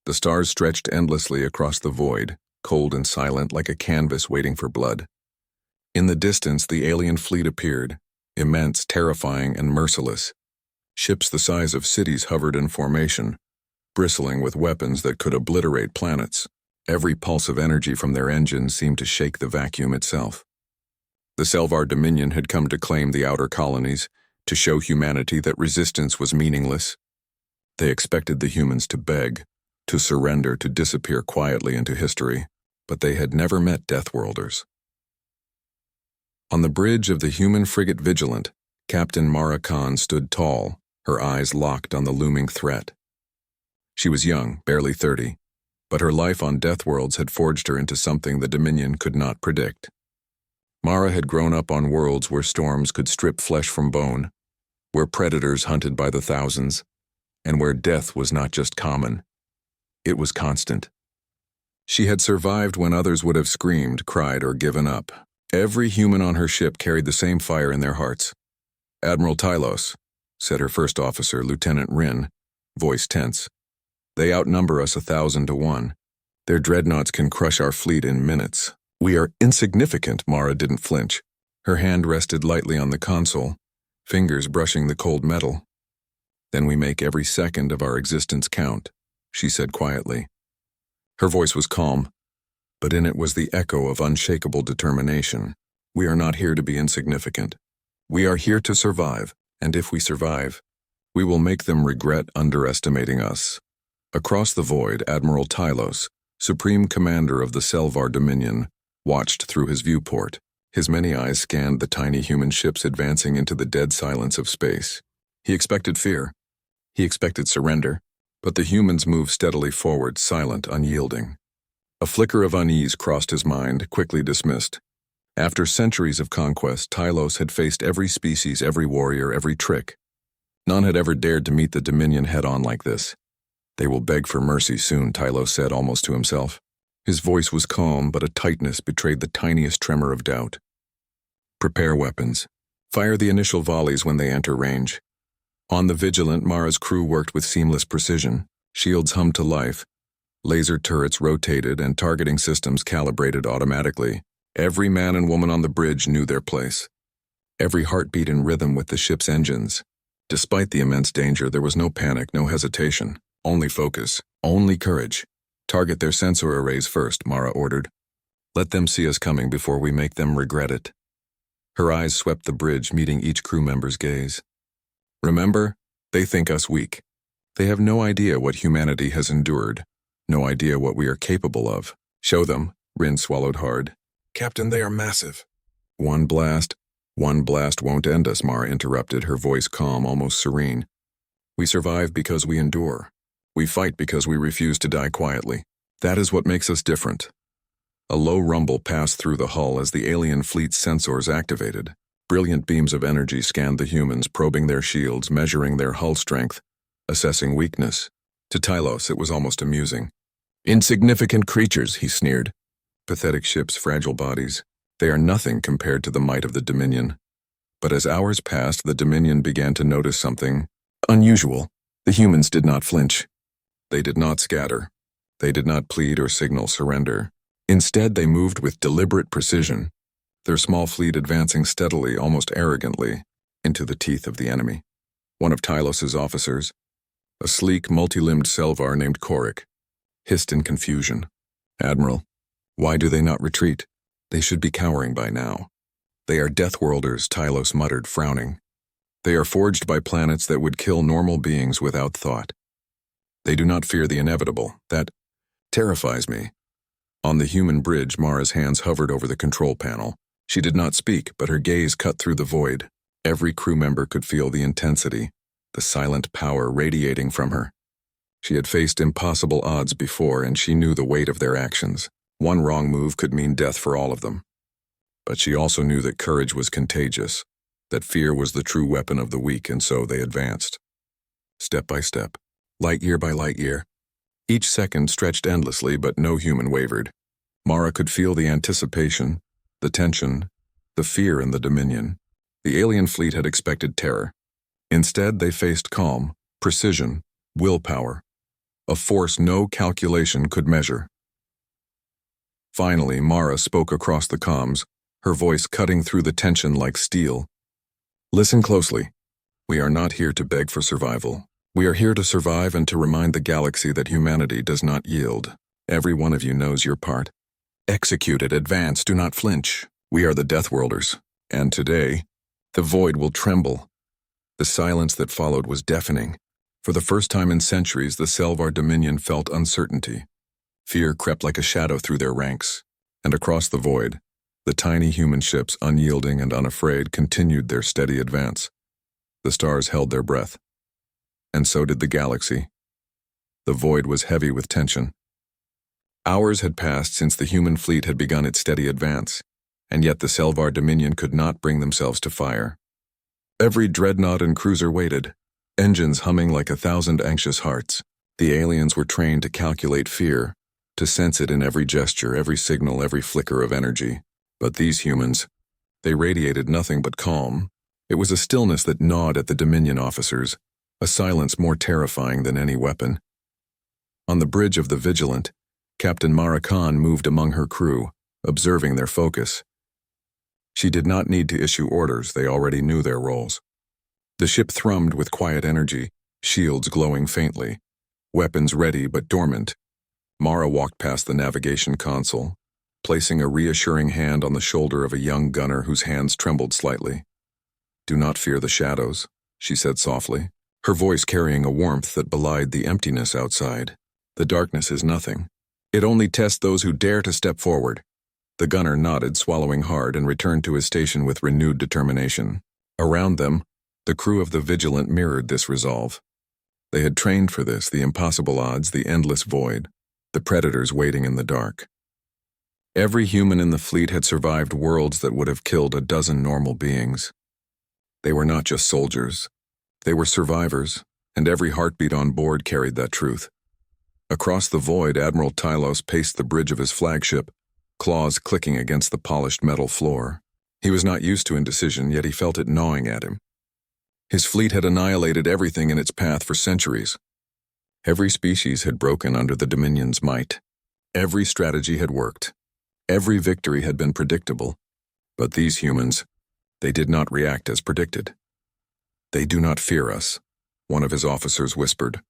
The stars stretched endlessly across the void, cold and silent like a canvas waiting for blood. In the distance, the alien fleet appeared, immense, terrifying, and merciless. Ships the size of cities hovered in formation, bristling with weapons that could obliterate planets. Every pulse of energy from their engines seemed to shake the vacuum itself. The Selvar Dominion had come to claim the outer colonies, to show humanity that resistance was meaningless. They expected the humans to beg, to surrender, to disappear quietly into history, but they had never met Deathworlders. On the bridge of the human frigate Vigilant, Captain Mara Khan stood tall, her eyes locked on the looming threat. She was young, barely 30, but her life on Deathworlds had forged her into something the Dominion could not predict. Mara had grown up on worlds where storms could strip flesh from bone, where predators hunted by the thousands, and where death was not just common, it was constant. She had survived when others would have screamed, cried, or given up. Every human on her ship carried the same fire in their hearts. "Admiral Tylos," said her first officer, Lieutenant Rin, voice tense. "They outnumber us 1,000 to 1. Their dreadnoughts can crush our fleet in minutes. We are insignificant." Mara didn't flinch. Her hand rested lightly on the console, fingers brushing the cold metal. "Then we make every second of our existence count," she said quietly. Her voice was calm, but in it was the echo of unshakable determination. "We are not here to be insignificant. We are here to survive, and if we survive, we will make them regret underestimating us." Across the void, Admiral Tylos, Supreme Commander of the Selvar Dominion, watched through his viewport. His many eyes scanned the tiny human ships advancing into the dead silence of space. He expected fear. He expected surrender, but the humans moved steadily forward, silent, unyielding. A flicker of unease crossed his mind, quickly dismissed. After centuries of conquest, Tylos had faced every species, every warrior, every trick. None had ever dared to meet the Dominion head-on like this. "They will beg for mercy soon," Tylos said almost to himself. His voice was calm, but a tightness betrayed the tiniest tremor of doubt. "Prepare weapons. Fire the initial volleys when they enter range." On the Vigilant, Mara's crew worked with seamless precision. Shields hummed to life. Laser turrets rotated and targeting systems calibrated automatically. Every man and woman on the bridge knew their place. Every heartbeat in rhythm with the ship's engines. Despite the immense danger, there was no panic, no hesitation. Only focus, only courage. "Target their sensor arrays first," Mara ordered. "Let them see us coming before we make them regret it." Her eyes swept the bridge, meeting each crew member's gaze. "Remember, they think us weak. They have no idea what humanity has endured, no idea what we are capable of. Show them." Rin swallowed hard. "Captain, they are massive." One blast won't end us," Mara interrupted, her voice calm, almost serene. "We survive because we endure. We fight because we refuse to die quietly. That is what makes us different." A low rumble passed through the hull as the alien fleet's sensors activated. Brilliant beams of energy scanned the humans, probing their shields, measuring their hull strength, assessing weakness. To Tylos, it was almost amusing. "Insignificant creatures," he sneered. "Pathetic ships, fragile bodies. They are nothing compared to the might of the Dominion." But as hours passed, the Dominion began to notice something unusual. The humans did not flinch. They did not scatter. They did not plead or signal surrender. Instead, they moved with deliberate precision, their small fleet advancing steadily, almost arrogantly, into the teeth of the enemy. One of Tylos's officers, a sleek, multi-limbed Selvar named Korik, hissed in confusion. "Admiral, why do they not retreat? They should be cowering by now." "They are Deathworlders," Tylos muttered, frowning. "They are forged by planets that would kill normal beings without thought. They do not fear the inevitable. That terrifies me." On the human bridge, Mara's hands hovered over the control panel. She did not speak, but her gaze cut through the void. Every crew member could feel the intensity, the silent power radiating from her. She had faced impossible odds before, and she knew the weight of their actions. One wrong move could mean death for all of them. But she also knew that courage was contagious, that fear was the true weapon of the weak, and so they advanced. Step by step, light year by light year. Each second stretched endlessly, but no human wavered. Mara could feel the anticipation, the tension, the fear in the Dominion. The alien fleet had expected terror. Instead, they faced calm, precision, willpower. a force no calculation could measure. Finally, Mara spoke across the comms, her voice cutting through the tension like steel. Listen closely. We are not here to beg for survival. We are here to survive and to remind the galaxy that humanity does not yield. Every one of you knows your part. Execute it, advance, do not flinch. We are the Deathworlders, and today, the void will tremble. The silence that followed was deafening. For the first time in centuries, the Selvar Dominion felt uncertainty. Fear crept like a shadow through their ranks, and across the void, the tiny human ships, unyielding and unafraid, continued their steady advance. The stars held their breath. And so did the galaxy. The void was heavy with tension. Hours had passed since the human fleet had begun its steady advance, and yet the Selvar Dominion could not bring themselves to fire. Every dreadnought and cruiser waited, engines humming like 1,000 anxious hearts. The aliens were trained to calculate fear, to sense it in every gesture, every signal, every flicker of energy. But these humans, they radiated nothing but calm. It was a stillness that gnawed at the Dominion officers, a silence more terrifying than any weapon. On the bridge of the Vigilant, Captain Mara Khan moved among her crew, observing their focus. She did not need to issue orders, they already knew their roles. The ship thrummed with quiet energy, shields glowing faintly, weapons ready but dormant. Mara walked past the navigation console, placing a reassuring hand on the shoulder of a young gunner whose hands trembled slightly. "Do not fear the shadows," she said softly, her voice carrying a warmth that belied the emptiness outside. "The darkness is nothing. It only tests those who dare to step forward." The gunner nodded, swallowing hard, and returned to his station with renewed determination. Around them, the crew of the Vigilant mirrored this resolve. They had trained for this, the impossible odds, the endless void, the predators waiting in the dark. Every human in the fleet had survived worlds that would have killed a dozen normal beings. They were not just soldiers. They were survivors, and every heartbeat on board carried that truth. Across the void, Admiral Tylos paced the bridge of his flagship, claws clicking against the polished metal floor. He was not used to indecision, yet he felt it gnawing at him. His fleet had annihilated everything in its path for centuries. Every species had broken under the Dominion's might. Every strategy had worked. Every victory had been predictable. But these humans, they did not react as predicted. "They do not fear us," one of his officers whispered,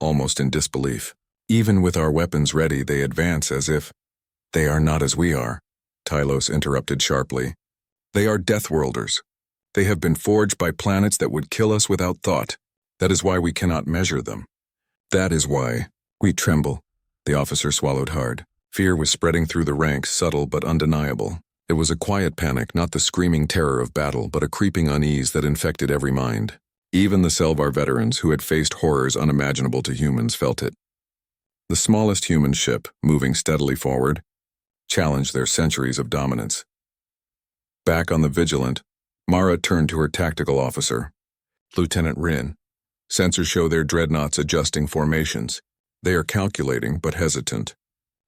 almost in disbelief. "Even with our weapons ready, they advance as if—" "They are not as we are," Tylos interrupted sharply. "They are Deathworlders. They have been forged by planets that would kill us without thought. That is why we cannot measure them. That is why we tremble." The officer swallowed hard. Fear was spreading through the ranks, subtle but undeniable. It was a quiet panic, not the screaming terror of battle, but a creeping unease that infected every mind. Even the Selvar veterans, who had faced horrors unimaginable to humans, felt it. The smallest human ship, moving steadily forward, challenged their centuries of dominance. Back on the Vigilant, Mara turned to her tactical officer. "Lieutenant Rin, sensors show their dreadnoughts adjusting formations. They are calculating, but hesitant."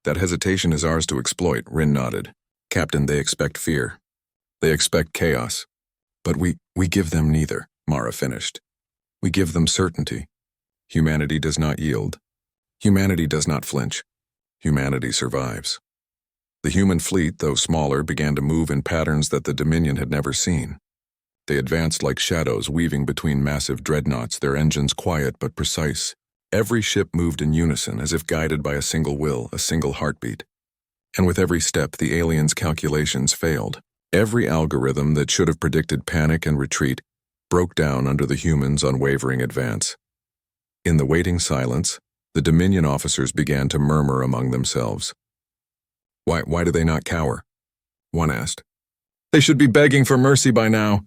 "That hesitation is ours to exploit," Rin nodded. "Captain, they expect fear. They expect chaos. But we give them neither," Mara finished. "We give them certainty. Humanity does not yield. Humanity does not flinch. Humanity survives." The human fleet, though smaller, began to move in patterns that the Dominion had never seen. They advanced like shadows, weaving between massive dreadnoughts, their engines quiet but precise. Every ship moved in unison, as if guided by a single will, a single heartbeat. And with every step, the aliens' calculations failed. Every algorithm that should have predicted panic and retreat broke down under the humans' unwavering advance. In the waiting silence, the Dominion officers began to murmur among themselves. Why do they not cower?" one asked. "They should be begging for mercy by now."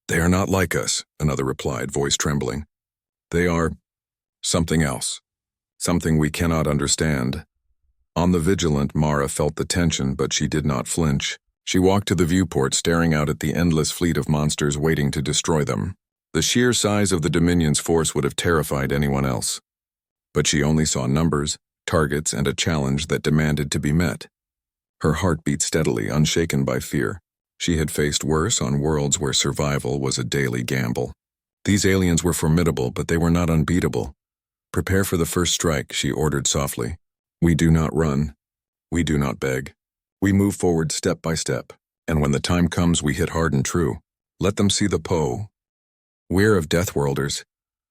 "They are not like us," another replied, voice trembling. "They are something else, something we cannot understand." On the Vigilant, Mara felt the tension, but she did not flinch. She walked to the viewport, staring out at the endless fleet of monsters waiting to destroy them. The sheer size of the Dominion's force would have terrified anyone else. But she only saw numbers, targets, and a challenge that demanded to be met. Her heart beat steadily, unshaken by fear. She had faced worse on worlds where survival was a daily gamble. These aliens were formidable, but they were not unbeatable. Prepare for the first strike, she ordered softly. We do not run. We do not beg. We move forward step by step, and when the time comes we hit hard and true. Let them see the Poe. We're of Deathworlders.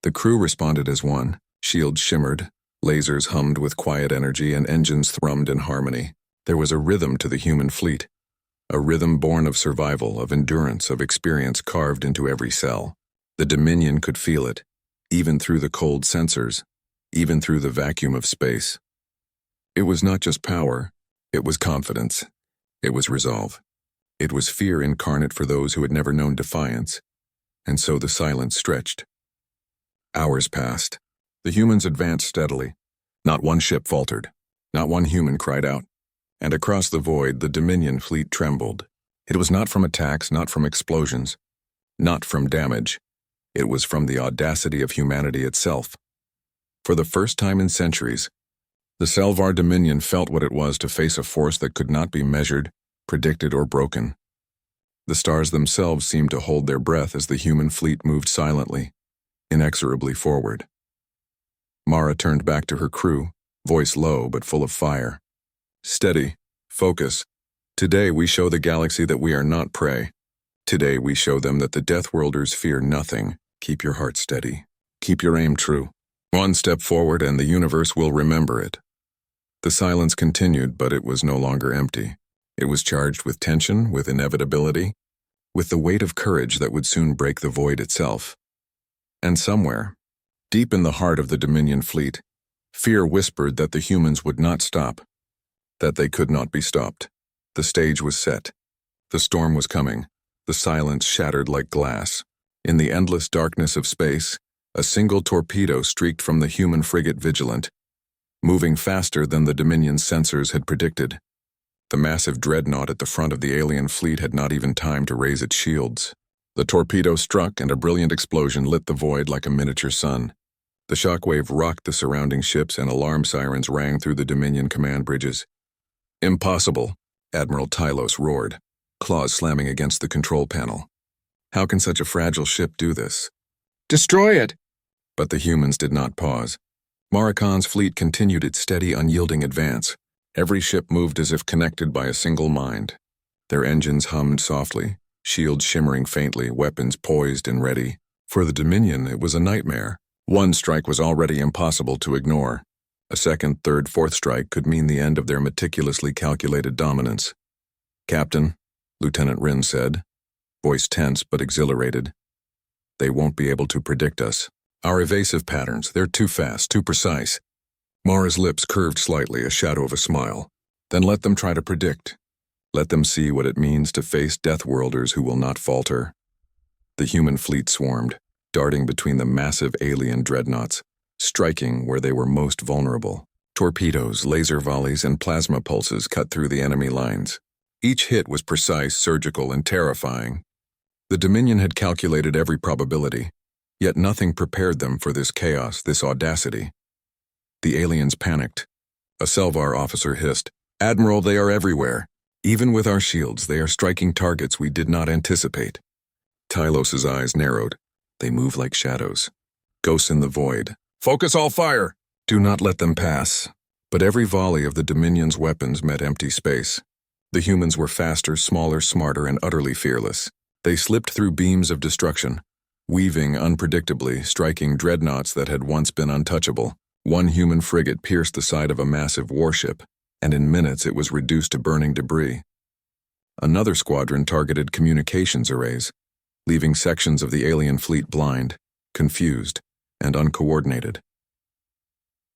The crew responded as one. Shields shimmered, lasers hummed with quiet energy, and engines thrummed in harmony. There was a rhythm to the human fleet. A rhythm born of survival, of endurance, of experience carved into every cell. The Dominion could feel it, even through the cold sensors, even through the vacuum of space. It was not just power, it was confidence. It was resolve. It was fear incarnate for those who had never known defiance. And so the silence stretched. Hours passed. The humans advanced steadily. Not one ship faltered. Not one human cried out. And across the void, the Dominion fleet trembled. It was not from attacks, not from explosions, not from damage. It was from the audacity of humanity itself. For the first time in centuries, the Selvar Dominion felt what it was to face a force that could not be measured, predicted, or broken. The stars themselves seemed to hold their breath as the human fleet moved silently, inexorably forward. Mara turned back to her crew, voice low but full of fire. Steady. Focus. Today we show the galaxy that we are not prey. Today we show them that the Deathworlders fear nothing. Keep your heart steady. Keep your aim true. One step forward and the universe will remember it. The silence continued, but it was no longer empty. It was charged with tension, with inevitability, with the weight of courage that would soon break the void itself. And somewhere, deep in the heart of the Dominion fleet, fear whispered that the humans would not stop, that they could not be stopped. The stage was set. The storm was coming. The silence shattered like glass. In the endless darkness of space, a single torpedo streaked from the human frigate Vigilant, moving faster than the Dominion's sensors had predicted. The massive dreadnought at the front of the alien fleet had not even time to raise its shields. The torpedo struck, and a brilliant explosion lit the void like a miniature sun. The shockwave rocked the surrounding ships, and alarm sirens rang through the Dominion command bridges. Impossible, Admiral Tylos roared, claws slamming against the control panel. How can such a fragile ship do this? Destroy it! But the humans did not pause. Marakan's fleet continued its steady, unyielding advance. Every ship moved as if connected by a single mind. Their engines hummed softly, shields shimmering faintly, weapons poised and ready. For the Dominion, it was a nightmare. One strike was already impossible to ignore. A second, third, fourth strike could mean the end of their meticulously calculated dominance. Captain, Lieutenant Rin said, voice tense but exhilarated. They won't be able to predict us. Our evasive patterns, they're too fast, too precise. Mara's lips curved slightly, a shadow of a smile. Then let them try to predict. Let them see what it means to face Deathworlders who will not falter. The human fleet swarmed, darting between the massive alien dreadnoughts, striking where they were most vulnerable. Torpedoes, laser volleys, and plasma pulses cut through the enemy lines. Each hit was precise, surgical, and terrifying. The Dominion had calculated every probability, yet nothing prepared them for this chaos, this audacity. The aliens panicked. A Selvar officer hissed, "Admiral, they are everywhere. Even with our shields, they are striking targets we did not anticipate." Tylos's eyes narrowed. They move like shadows. Ghosts in the void. Focus all fire! Do not let them pass. But every volley of the Dominion's weapons met empty space. The humans were faster, smaller, smarter, and utterly fearless. They slipped through beams of destruction, weaving unpredictably, striking dreadnoughts that had once been untouchable. One human frigate pierced the side of a massive warship, and in minutes it was reduced to burning debris. Another squadron targeted communications arrays, leaving sections of the alien fleet blind, confused, and uncoordinated.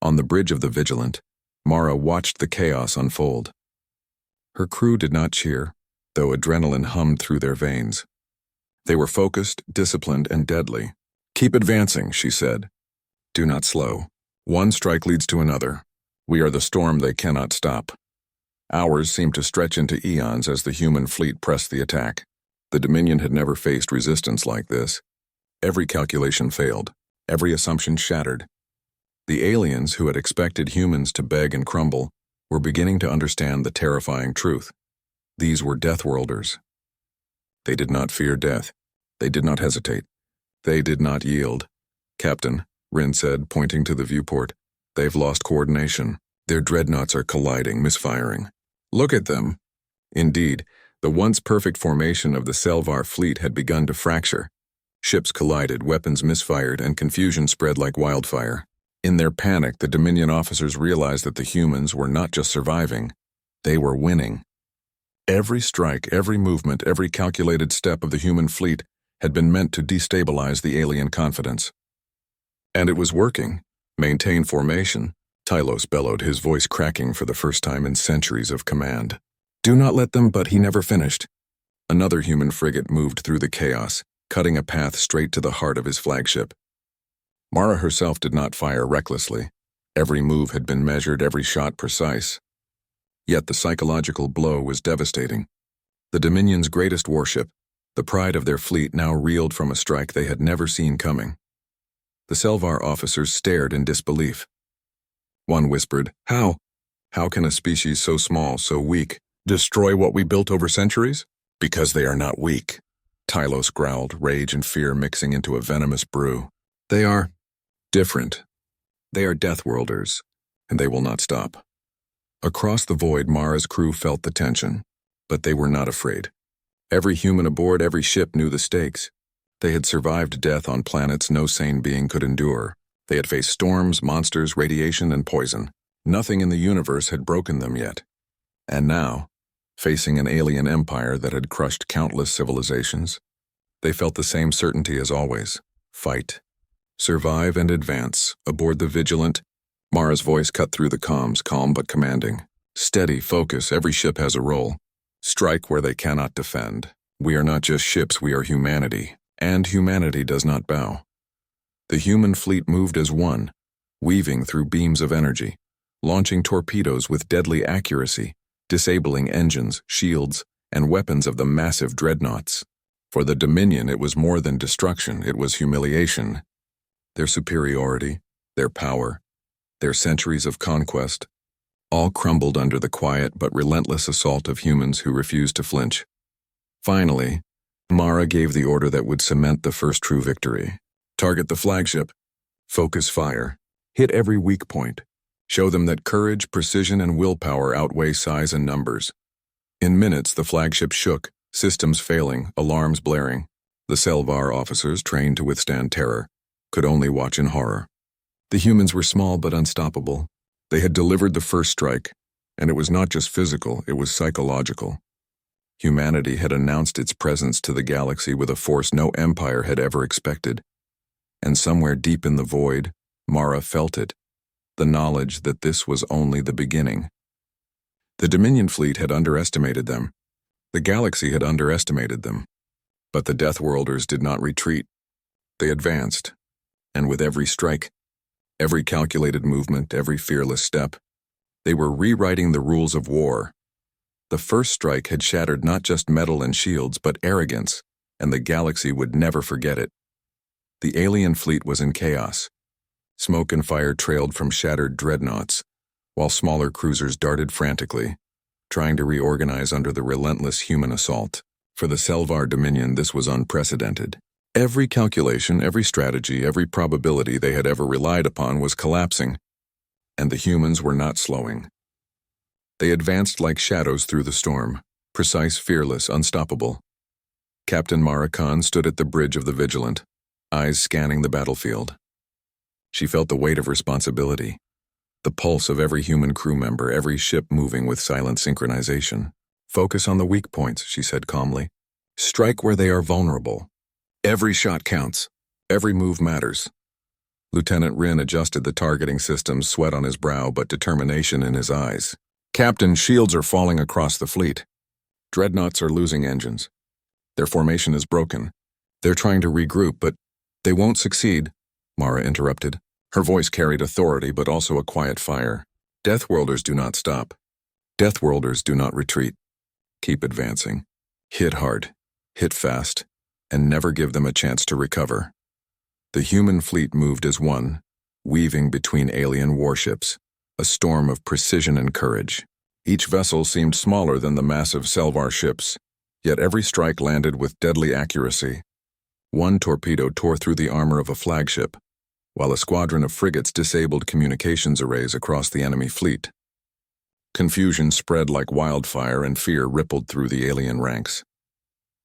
On the bridge of the Vigilant, Mara watched the chaos unfold. Her crew did not cheer, though adrenaline hummed through their veins. They were focused, disciplined, and deadly. "Keep advancing," she said. "Do not slow. One strike leads to another. We are the storm they cannot stop." Hours seemed to stretch into eons as the human fleet pressed the attack. The Dominion had never faced resistance like this. Every calculation failed. Every assumption shattered. The aliens, who had expected humans to beg and crumble, were beginning to understand the terrifying truth. These were Deathworlders. They did not fear death. They did not hesitate. They did not yield. "Captain," Rin said, pointing to the viewport. They've lost coordination. Their dreadnoughts are colliding, misfiring. Look at them. Indeed, the once perfect formation of the Selvar fleet had begun to fracture. Ships collided, weapons misfired, and confusion spread like wildfire. In their panic, the Dominion officers realized that the humans were not just surviving, they were winning. Every strike, every movement, every calculated step of the human fleet had been meant to destabilize the alien confidence. And it was working. Maintain formation, Tylos bellowed, his voice cracking for the first time in centuries of command. Do not let them, but he never finished. Another human frigate moved through the chaos, cutting a path straight to the heart of his flagship. Mara herself did not fire recklessly. Every move had been measured, every shot precise. Yet the psychological blow was devastating. The Dominion's greatest warship, the pride of their fleet, now reeled from a strike they had never seen coming. The Selvar officers stared in disbelief. One whispered, How? How can a species so small, so weak, destroy what we built over centuries? Because they are not weak. Tylos growled, rage and fear mixing into a venomous brew. They are different. They are Deathworlders, and they will not stop. Across the void, Mara's crew felt the tension, but they were not afraid. Every human aboard every ship knew the stakes. They had survived death on planets no sane being could endure. They had faced storms, monsters, radiation, and poison. Nothing in the universe had broken them yet. And now, facing an alien empire that had crushed countless civilizations, they felt the same certainty as always. Fight. Survive and advance. Aboard the Vigilant, Mara's voice cut through the comms, calm but commanding. Steady, focus, every ship has a role. Strike where they cannot defend. We are not just ships, we are humanity. And humanity does not bow. The human fleet moved as one, weaving through beams of energy, launching torpedoes with deadly accuracy, disabling engines, shields, and weapons of the massive dreadnoughts. For the Dominion, it was more than destruction, it was humiliation. Their superiority, their power, their centuries of conquest, all crumbled under the quiet but relentless assault of humans who refused to flinch. Finally, Mara gave the order that would cement the first true victory. Target the flagship. Focus fire. Hit every weak point. Show them that courage, precision, and willpower outweigh size and numbers. In minutes, the flagship shook, systems failing, alarms blaring. The Selvar officers, trained to withstand terror, could only watch in horror. The humans were small but unstoppable. They had delivered the first strike, and it was not just physical, it was psychological. Humanity had announced its presence to the galaxy with a force no empire had ever expected. And somewhere deep in the void, Mara felt it, the knowledge that this was only the beginning. The Dominion fleet had underestimated them. The galaxy had underestimated them. But the Deathworlders did not retreat. They advanced, and with every strike, every calculated movement, every fearless step, they were rewriting the rules of war. The first strike had shattered not just metal and shields, but arrogance, and the galaxy would never forget it. The alien fleet was in chaos. Smoke and fire trailed from shattered dreadnoughts, while smaller cruisers darted frantically, trying to reorganize under the relentless human assault. For the Selvar Dominion, this was unprecedented. Every calculation, every strategy, every probability they had ever relied upon was collapsing, and the humans were not slowing. They advanced like shadows through the storm, precise, fearless, unstoppable. Captain Mara Khan stood at the bridge of the Vigilant, eyes scanning the battlefield. She felt the weight of responsibility, the pulse of every human crew member, every ship moving with silent synchronization. Focus on the weak points, she said calmly. Strike where they are vulnerable. Every shot counts. Every move matters. Lieutenant Rin adjusted the targeting system, sweat on his brow but determination in his eyes. Captain, shields are falling across the fleet. Dreadnoughts are losing engines. Their formation is broken. They're trying to regroup, but they won't succeed, Mara interrupted. Her voice carried authority but also a quiet fire. Deathworlders do not stop. Deathworlders do not retreat. Keep advancing. Hit hard. Hit fast. And never give them a chance to recover. The human fleet moved as one, weaving between alien warships, a storm of precision and courage. Each vessel seemed smaller than the massive Selvar ships, yet every strike landed with deadly accuracy. One torpedo tore through the armor of a flagship, while a squadron of frigates disabled communications arrays across the enemy fleet. Confusion spread like wildfire and fear rippled through the alien ranks.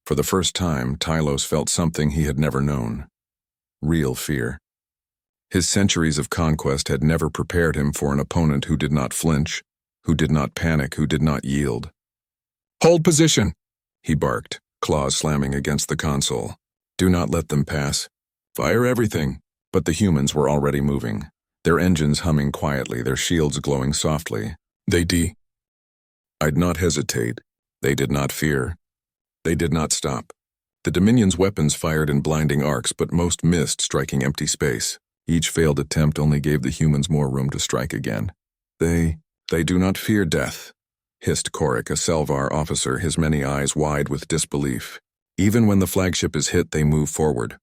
For the first time, Tylos felt something he had never known. Real fear. His centuries of conquest had never prepared him for an opponent who did not flinch, who did not panic, who did not yield. "Hold position!" he barked, claws slamming against the console. "Do not let them pass. Fire everything." But the humans were already moving, their engines humming quietly, their shields glowing softly. I'd not hesitate. They did not fear. They did not stop. The Dominion's weapons fired in blinding arcs, but most missed, striking empty space. Each failed attempt only gave the humans more room to strike again. They do not fear death," hissed Korik, a Selvar officer, his many eyes wide with disbelief. "Even when the flagship is hit, they move forward.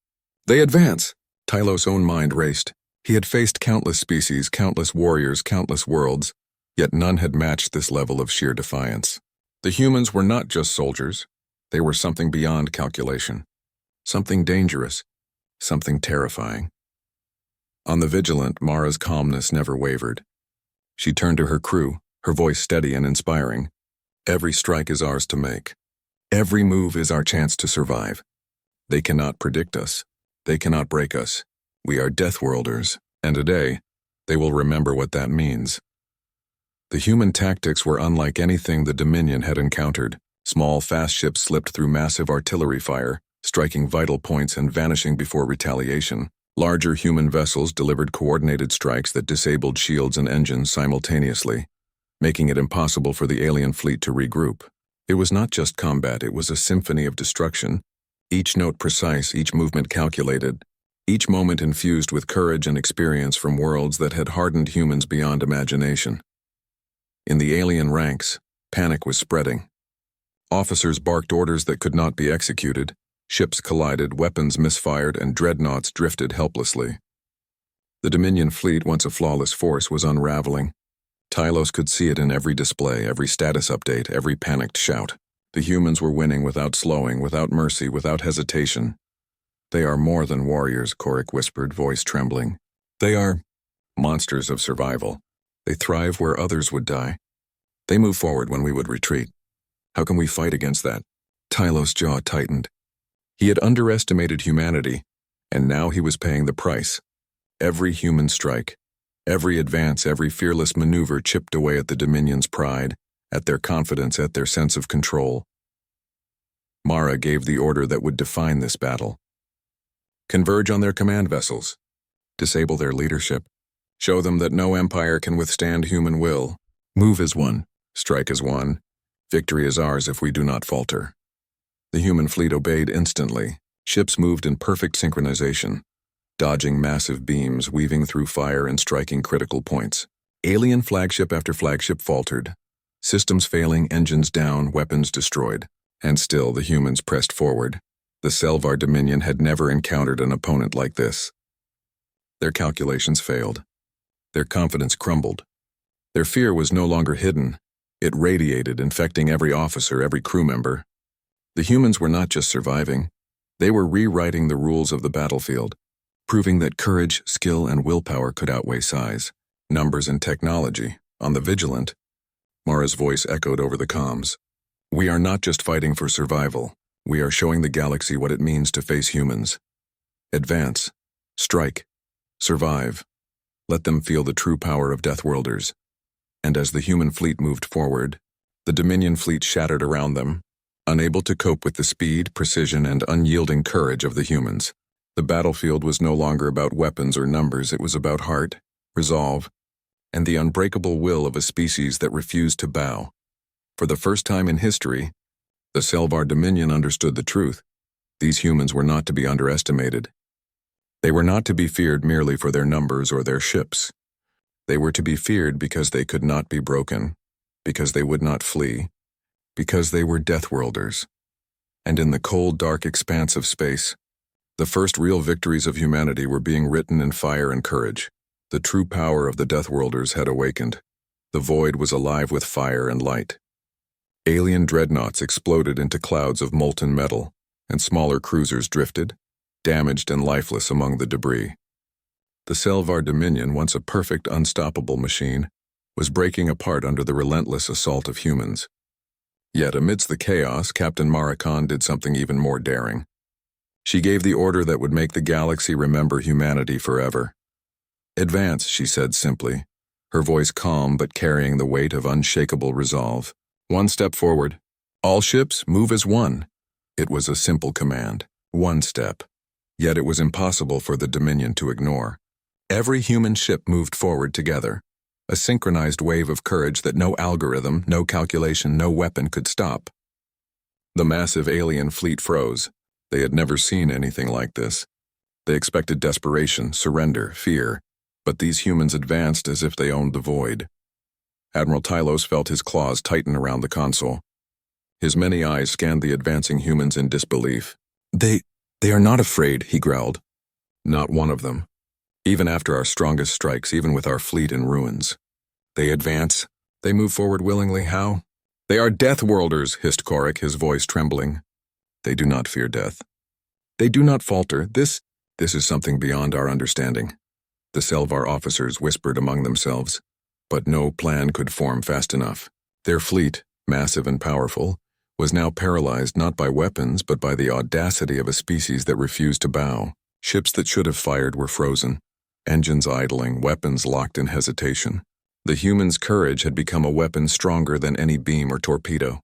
They advance." Tylos' own mind raced. He had faced countless species, countless warriors, countless worlds, yet none had matched this level of sheer defiance. The humans were not just soldiers. They were something beyond calculation. Something dangerous. Something terrifying. On the Vigilant, Mara's calmness never wavered. She turned to her crew, her voice steady and inspiring. "Every strike is ours to make. Every move is our chance to survive. They cannot predict us. They cannot break us. We are Deathworlders, and today, they will remember what that means." The human tactics were unlike anything the Dominion had encountered. Small, fast ships slipped through massive artillery fire, striking vital points and vanishing before retaliation. Larger human vessels delivered coordinated strikes that disabled shields and engines simultaneously, making it impossible for the alien fleet to regroup. It was not just combat, it was a symphony of destruction. Each note precise, each movement calculated, each moment infused with courage and experience from worlds that had hardened humans beyond imagination. In the alien ranks, panic was spreading. Officers barked orders that could not be executed, ships collided, weapons misfired, and dreadnoughts drifted helplessly. The Dominion fleet, once a flawless force, was unraveling. Tylos could see it in every display, every status update, every panicked shout. The humans were winning without slowing, without mercy, without hesitation. "They are more than warriors," Korik whispered, voice trembling. "They are monsters of survival. They thrive where others would die. They move forward when we would retreat. How can we fight against that?" Tylos' jaw tightened. He had underestimated humanity, and now he was paying the price. Every human strike, every advance, every fearless maneuver chipped away at the Dominion's pride, at their confidence, at their sense of control. Mara gave the order that would define this battle. Converge on their command vessels. Disable their leadership. Show them that no empire can withstand human will. Move as one. Strike as one. Victory is ours if we do not falter. The human fleet obeyed instantly. Ships moved in perfect synchronization, dodging massive beams, weaving through fire and striking critical points. Alien flagship after flagship faltered. Systems failing, engines down, weapons destroyed. And still the humans pressed forward. The Selvar Dominion had never encountered an opponent like this. Their calculations failed. Their confidence crumbled. Their fear was no longer hidden. It radiated, infecting every officer, every crew member. The humans were not just surviving. They were rewriting the rules of the battlefield, proving that courage, skill, and willpower could outweigh size, numbers, and technology. On the Vigilant, Mara's voice echoed over the comms. "We are not just fighting for survival. We are showing the galaxy what it means to face humans. Advance. Strike. Survive. Let them feel the true power of Deathworlders." And as the human fleet moved forward, the Dominion fleet shattered around them, unable to cope with the speed, precision, and unyielding courage of the humans. The battlefield was no longer about weapons or numbers, it was about heart, resolve, and the unbreakable will of a species that refused to bow. For the first time in history, the Selvar Dominion understood the truth. These humans were not to be underestimated. They were not to be feared merely for their numbers or their ships. They were to be feared because they could not be broken, because they would not flee, because they were Deathworlders. And in the cold, dark expanse of space, the first real victories of humanity were being written in fire and courage. The true power of the Deathworlders had awakened. The void was alive with fire and light. Alien dreadnoughts exploded into clouds of molten metal, and smaller cruisers drifted, damaged and lifeless among the debris. The Selvar Dominion, once a perfect, unstoppable machine, was breaking apart under the relentless assault of humans. Yet amidst the chaos, Captain Mara Khan did something even more daring. She gave the order that would make the galaxy remember humanity forever. "Advance," she said simply, her voice calm but carrying the weight of unshakable resolve. "One step forward. All ships, move as one." It was a simple command. One step. Yet it was impossible for the Dominion to ignore. Every human ship moved forward together, a synchronized wave of courage that no algorithm, no calculation, no weapon could stop. The massive alien fleet froze. They had never seen anything like this. They expected desperation, surrender, fear, but these humans advanced as if they owned the void. Admiral Tylos felt his claws tighten around the console. His many eyes scanned the advancing humans in disbelief. They are not afraid," he growled. "Not one of them. Even after our strongest strikes, even with our fleet in ruins. They advance. They move forward willingly. How? They are Deathworlders," hissed Korik, his voice trembling. "They do not fear death. They do not falter. This is something beyond our understanding," the Selvar officers whispered among themselves. But no plan could form fast enough. Their fleet, massive and powerful, was now paralyzed not by weapons but by the audacity of a species that refused to bow. Ships that should have fired were frozen, engines idling, weapons locked in hesitation. The humans' courage had become a weapon stronger than any beam or torpedo.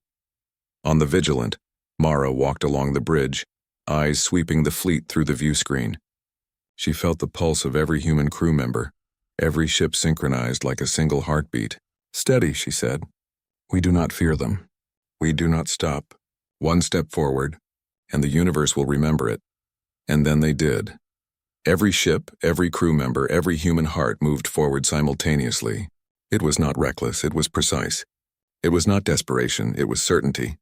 On the Vigilant, Mara walked along the bridge, eyes sweeping the fleet through the view screen. She felt the pulse of every human crew member, every ship synchronized like a single heartbeat. "Steady," she said. "We do not fear them. We do not stop. One step forward, and the universe will remember it." And then they did. Every ship, every crew member, every human heart moved forward simultaneously. It was not reckless, it was precise. It was not desperation, it was certainty.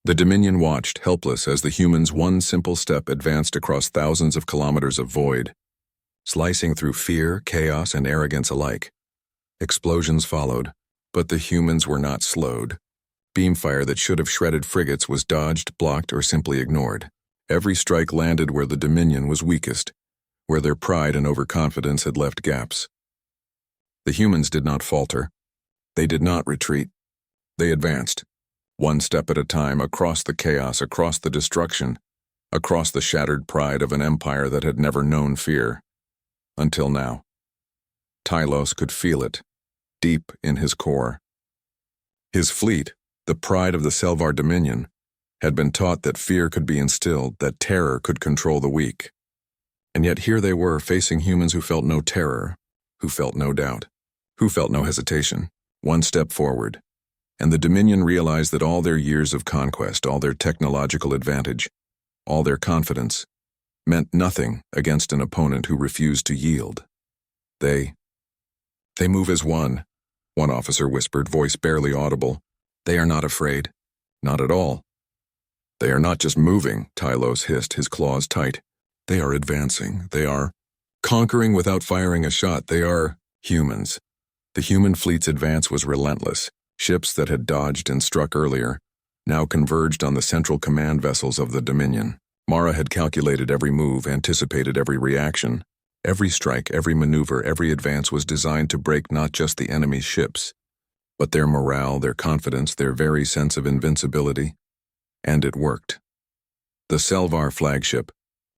The Dominion watched, helpless, as the humans' one simple step advanced across thousands of kilometers of void, slicing through fear, chaos, and arrogance alike. Explosions followed, but the humans were not slowed. Beamfire that should have shredded frigates was dodged, blocked, or simply ignored. Every strike landed where the Dominion was weakest, where their pride and overconfidence had left gaps. The humans did not falter. They did not retreat. They advanced, one step at a time, across the chaos, across the destruction, across the shattered pride of an empire that had never known fear. Until now. Tylos could feel it, deep in his core. His fleet, the pride of the Selvar Dominion, had been taught that fear could be instilled, that terror could control the weak. And yet here they were, facing humans who felt no terror, who felt no doubt, who felt no hesitation. One step forward. And the Dominion realized that all their years of conquest, all their technological advantage, all their confidence, meant nothing against an opponent who refused to yield. They move as one officer whispered, voice barely audible. "They are not afraid. Not at all." "They are not just moving," Tylos hissed, his claws tight. "They are advancing. They are conquering without firing a shot. They are humans." The human fleet's advance was relentless. Ships that had dodged and struck earlier now converged on the central command vessels of the Dominion. Mara had calculated every move, anticipated every reaction. Every strike, every maneuver, every advance was designed to break not just the enemy's ships, but their morale, their confidence, their very sense of invincibility. And it worked. The Selvar flagship,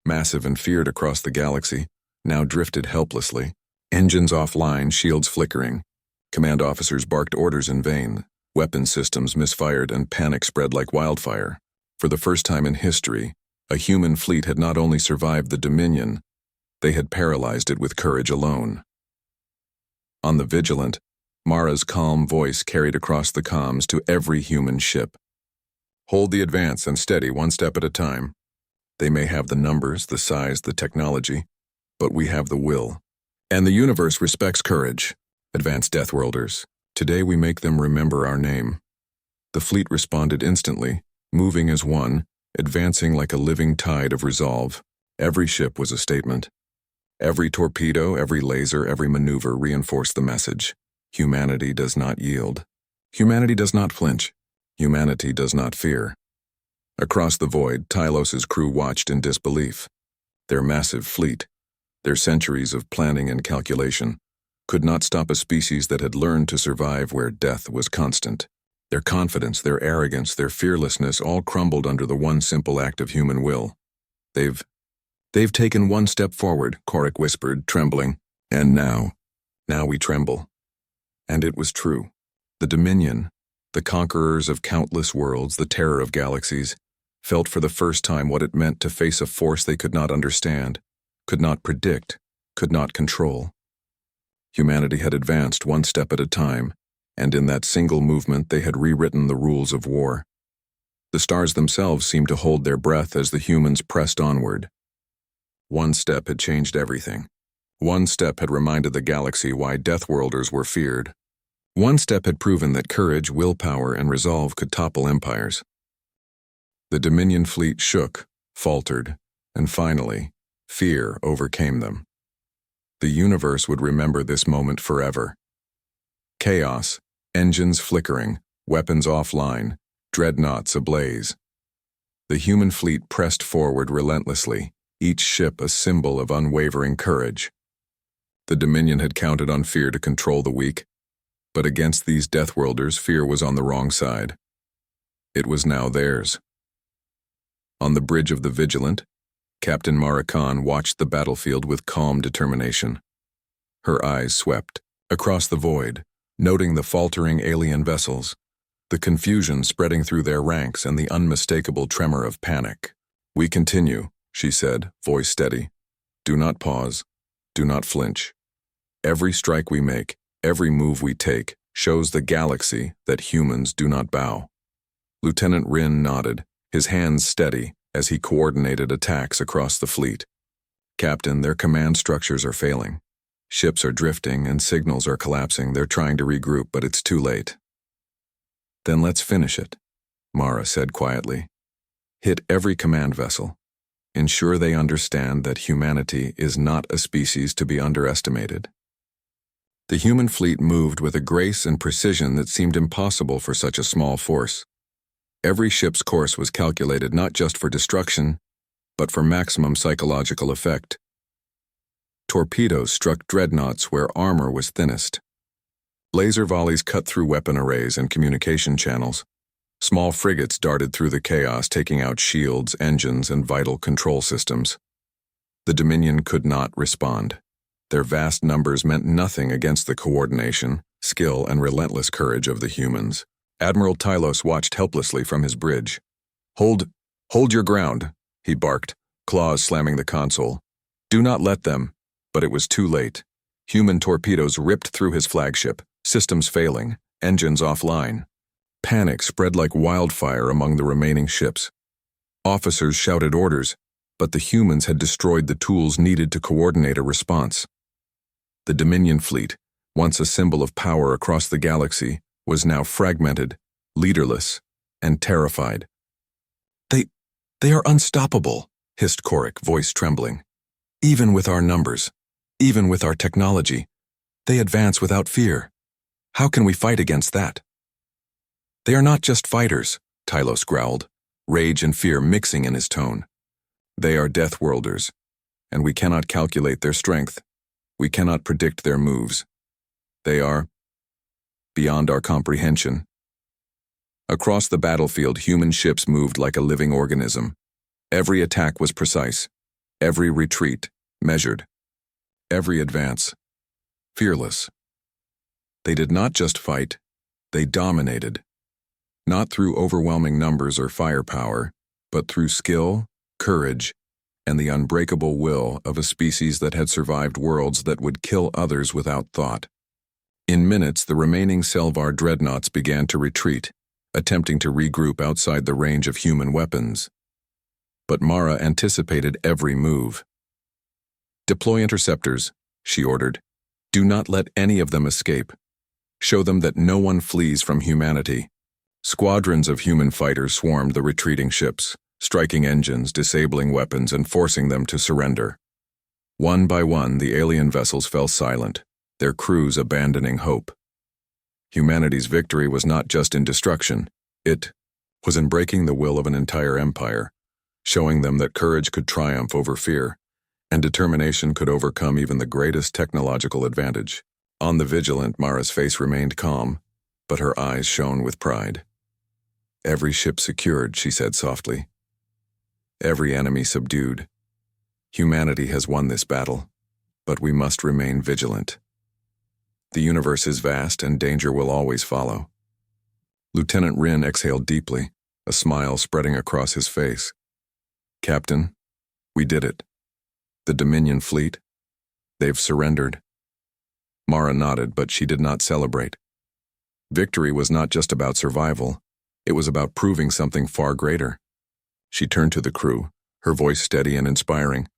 massive and feared across the galaxy, now drifted helplessly. Engines offline, shields flickering. Command officers barked orders in vain. Weapon systems misfired and panic spread like wildfire. For the first time in history, a human fleet had not only survived the Dominion, they had paralyzed it with courage alone. On the Vigilant, Mara's calm voice carried across the comms to every human ship. "Hold the advance and steady, one step at a time. They may have the numbers, the size, the technology, but we have the will. And the universe respects courage. Advance, Deathworlders. Today we make them remember our name." The fleet responded instantly, moving as one, advancing like a living tide of resolve. Every ship was a statement. Every torpedo, every laser, every maneuver reinforced the message. Humanity does not yield. Humanity does not flinch. Humanity does not fear. Across the void, Tylos's crew watched in disbelief. Their massive fleet, Their centuries of planning and calculation could not stop a species that had learned to survive where death was constant. Their confidence, their arrogance, their fearlessness all crumbled under the one simple act of human will. They've taken one step forward, Korik whispered, trembling. And now we tremble. And it was true. The Dominion, the conquerors of countless worlds, the terror of galaxies, felt for the first time what it meant to face a force they could not understand, could not predict, could not control. Humanity had advanced one step at a time, and in that single movement they had rewritten the rules of war. The stars themselves seemed to hold their breath as the humans pressed onward. One step had changed everything. One step had reminded the galaxy why Deathworlders were feared. One step had proven that courage, willpower, and resolve could topple empires. The Dominion fleet shook, faltered, and finally, fear overcame them. The universe would remember this moment forever. Chaos, engines flickering, weapons offline, dreadnoughts ablaze. The human fleet pressed forward relentlessly, each ship a symbol of unwavering courage. The Dominion had counted on fear to control the weak, but against these Deathworlders, fear was on the wrong side. It was now theirs. On the bridge of the Vigilant, Captain Mara Khan watched the battlefield with calm determination. Her eyes swept across the void, noting the faltering alien vessels, the confusion spreading through their ranks and the unmistakable tremor of panic. "We continue," she said, voice steady. "Do not pause. Do not flinch. Every strike we make, every move we take, shows the galaxy that humans do not bow." Lieutenant Rin nodded, his hands steady as he coordinated attacks across the fleet. "Captain, their command structures are failing. Ships are drifting and signals are collapsing. They're trying to regroup, but it's too late." "Then let's finish it," Mara said quietly. "Hit every command vessel. Ensure they understand that humanity is not a species to be underestimated." The human fleet moved with a grace and precision that seemed impossible for such a small force. Every ship's course was calculated not just for destruction, but for maximum psychological effect. Torpedoes struck dreadnoughts where armor was thinnest. Laser volleys cut through weapon arrays and communication channels. Small frigates darted through the chaos, taking out shields, engines, and vital control systems. The Dominion could not respond. Their vast numbers meant nothing against the coordination, skill, and relentless courage of the humans. Admiral Tylos watched helplessly from his bridge. Hold your ground," he barked, claws slamming the console. "Do not let them." But it was too late. Human torpedoes ripped through his flagship, systems failing, engines offline. Panic spread like wildfire among the remaining ships. Officers shouted orders, but the humans had destroyed the tools needed to coordinate a response. The Dominion fleet, once a symbol of power across the galaxy, was now fragmented, leaderless, and terrified. They are unstoppable," hissed Korik, voice trembling. "Even with our numbers, even with our technology, they advance without fear. How can we fight against that?" "They are not just fighters," Tylos growled, rage and fear mixing in his tone. "They are Deathworlders, and we cannot calculate their strength. We cannot predict their moves. They are beyond our comprehension." Across the battlefield, human ships moved like a living organism. Every attack was precise, every retreat measured, every advance fearless. They did not just fight, they dominated. Not through overwhelming numbers or firepower, but through skill, courage, and the unbreakable will of a species that had survived worlds that would kill others without thought. In minutes, the remaining Selvar dreadnoughts began to retreat, attempting to regroup outside the range of human weapons. But Mara anticipated every move. "Deploy interceptors," she ordered. "Do not let any of them escape. Show them that no one flees from humanity." Squadrons of human fighters swarmed the retreating ships, striking engines, disabling weapons, and forcing them to surrender. One by one, the alien vessels fell silent, their crews abandoning hope. Humanity's victory was not just in destruction, it was in breaking the will of an entire empire, showing them that courage could triumph over fear, and determination could overcome even the greatest technological advantage. On the Vigilant, Mara's face remained calm, but her eyes shone with pride. "Every ship secured," she said softly. "Every enemy subdued. Humanity has won this battle, but we must remain vigilant. The universe is vast and danger will always follow." Lieutenant Rin exhaled deeply, a smile spreading across his face. "Captain, we did it. The Dominion fleet, they've surrendered." Mara nodded, but she did not celebrate. Victory was not just about survival, it was about proving something far greater. She turned to the crew, her voice steady and inspiring.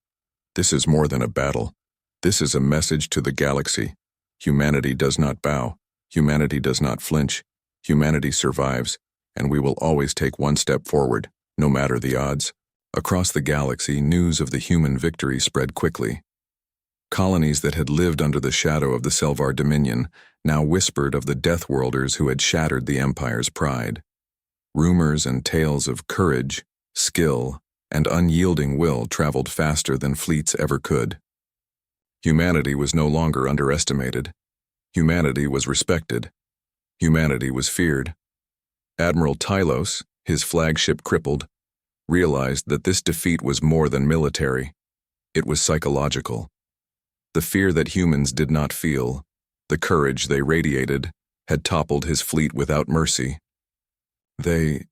"This is more than a battle. This is a message to the galaxy. Humanity does not bow. Humanity does not flinch. Humanity survives, and we will always take one step forward, no matter the odds." Across the galaxy, news of the human victory spread quickly. Colonies that had lived under the shadow of the Selvar Dominion now whispered of the Deathworlders who had shattered the Empire's pride. Rumors and tales of courage, skill, and unyielding will traveled faster than fleets ever could. Humanity was no longer underestimated. Humanity was respected. Humanity was feared. Admiral Tylos, his flagship crippled, realized that this defeat was more than military. It was psychological. The fear that humans did not feel, the courage they radiated, had toppled his fleet without mercy. They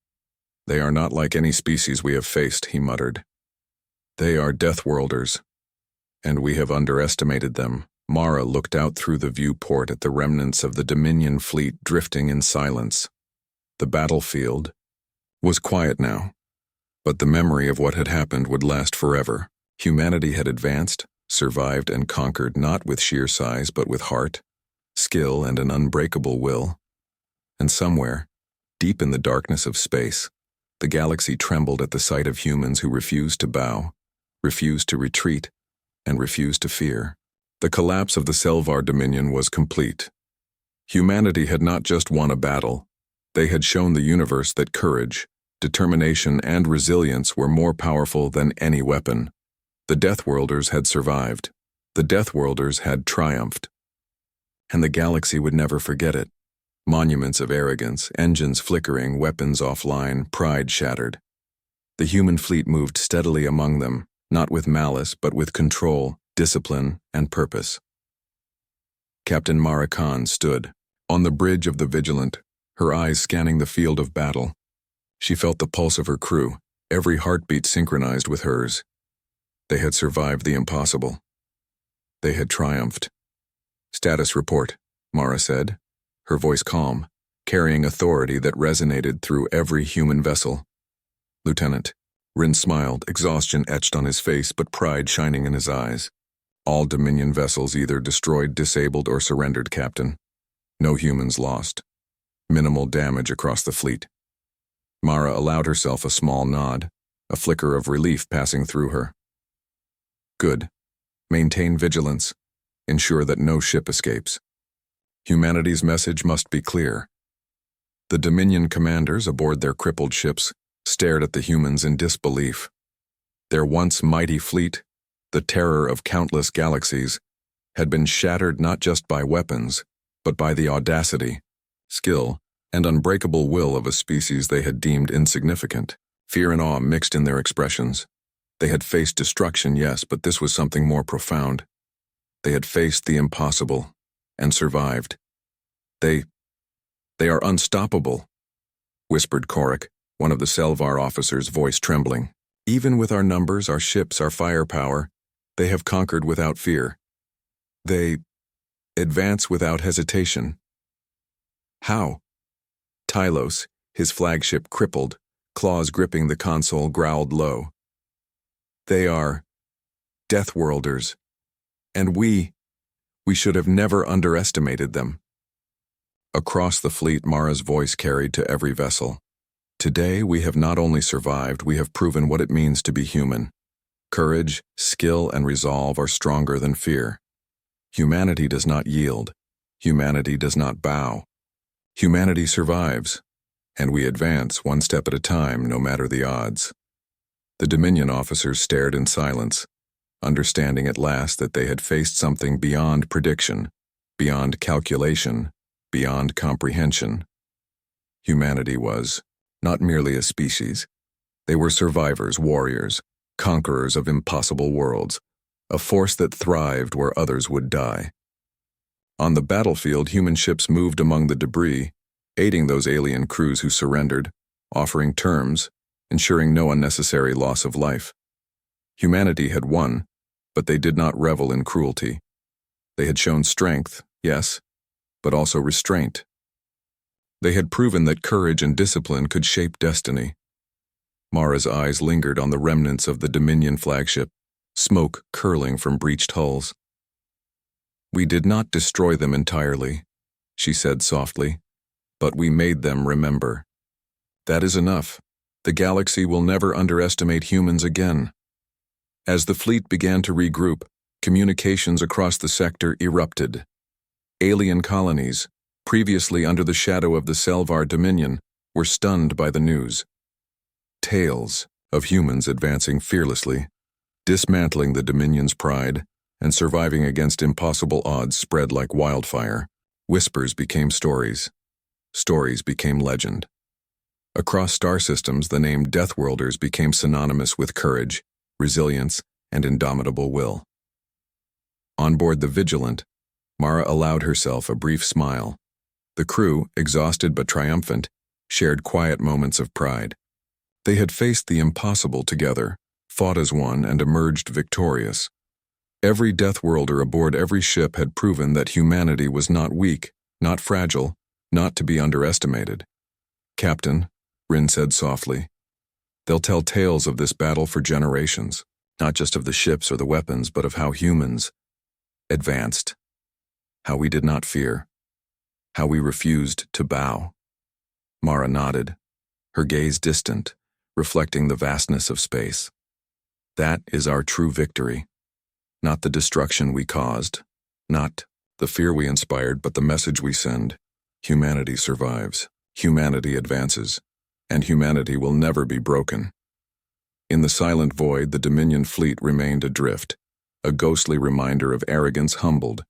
are not like any species we have faced," he muttered. "They are Deathworlders, and we have underestimated them." Mara looked out through the viewport at the remnants of the Dominion fleet drifting in silence. The battlefield was quiet now, but the memory of what had happened would last forever. Humanity had advanced, survived, and conquered not with sheer size but with heart, skill, and an unbreakable will. And somewhere, deep in the darkness of space, the galaxy trembled at the sight of humans who refused to bow, refused to retreat, and refused to fear. The collapse of the Selvar Dominion was complete. Humanity had not just won a battle, they had shown the universe that courage, determination, and resilience were more powerful than any weapon. The Deathworlders had survived. The Deathworlders had triumphed. And the galaxy would never forget it. Monuments of arrogance, engines flickering, weapons offline, pride shattered. The human fleet moved steadily among them, not with malice but with control, discipline, and purpose. Captain Mara Khan stood on the bridge of the Vigilant, her eyes scanning the field of battle. She felt the pulse of her crew, every heartbeat synchronized with hers. They had survived the impossible. They had triumphed. "Status report," Mara said, her voice calm, carrying authority that resonated through every human vessel. "Lieutenant." Rin smiled, exhaustion etched on his face but pride shining in his eyes. "All Dominion vessels either destroyed, disabled, or surrendered, Captain. No humans lost. Minimal damage across the fleet." Mara allowed herself a small nod, a flicker of relief passing through her. "Good. Maintain vigilance. Ensure that no ship escapes. Humanity's message must be clear." The Dominion commanders aboard their crippled ships stared at the humans in disbelief. Their once mighty fleet, the terror of countless galaxies, had been shattered not just by weapons, but by the audacity, skill, and unbreakable will of a species they had deemed insignificant. Fear and awe mixed in their expressions. They had faced destruction, yes, but this was something more profound. They had faced the impossible and survived. They are unstoppable," whispered Korik, one of the Selvar officers, voice trembling. "Even with our numbers, our ships, our firepower, they have conquered without fear. They advance without hesitation." "How?" Tylos, his flagship crippled, claws gripping the console, growled low. "They are Deathworlders, and we should have never underestimated them." Across the fleet, Mara's voice carried to every vessel. "Today we have not only survived, we have proven what it means to be human. Courage, skill, and resolve are stronger than fear. Humanity does not yield. Humanity does not bow. Humanity survives, and we advance one step at a time, no matter the odds." The Dominion officers stared in silence, understanding at last that they had faced something beyond prediction, beyond calculation, beyond comprehension. Humanity was not merely a species. They were survivors, warriors, conquerors of impossible worlds, a force that thrived where others would die. On the battlefield, human ships moved among the debris, aiding those alien crews who surrendered, offering terms, ensuring no unnecessary loss of life. Humanity had won, but they did not revel in cruelty. They had shown strength, yes, but also restraint. They had proven that courage and discipline could shape destiny. Mara's eyes lingered on the remnants of the Dominion flagship, smoke curling from breached hulls. "We did not destroy them entirely," she said softly, "but we made them remember. That is enough. The galaxy will never underestimate humans again." As the fleet began to regroup, communications across the sector erupted. Alien colonies, previously under the shadow of the Selvar Dominion, were stunned by the news. Tales of humans advancing fearlessly, dismantling the Dominion's pride, and surviving against impossible odds spread like wildfire. Whispers became stories. Stories became legend. Across star systems, the name Deathworlders became synonymous with courage, resilience, and indomitable will. On board the Vigilant, Mara allowed herself a brief smile. The crew, exhausted but triumphant, shared quiet moments of pride. They had faced the impossible together, fought as one, and emerged victorious. Every Deathworlder aboard every ship had proven that humanity was not weak, not fragile, not to be underestimated. "Captain," Rin said softly, "they'll tell tales of this battle for generations, not just of the ships or the weapons, but of how humans advanced, how we did not fear, how we refused to bow." Mara nodded, her gaze distant, reflecting the vastness of space. "That is our true victory. Not the destruction we caused, not the fear we inspired, but the message we send. Humanity survives, humanity advances, and humanity will never be broken." In the silent void, the Dominion fleet remained adrift, a ghostly reminder of arrogance humbled,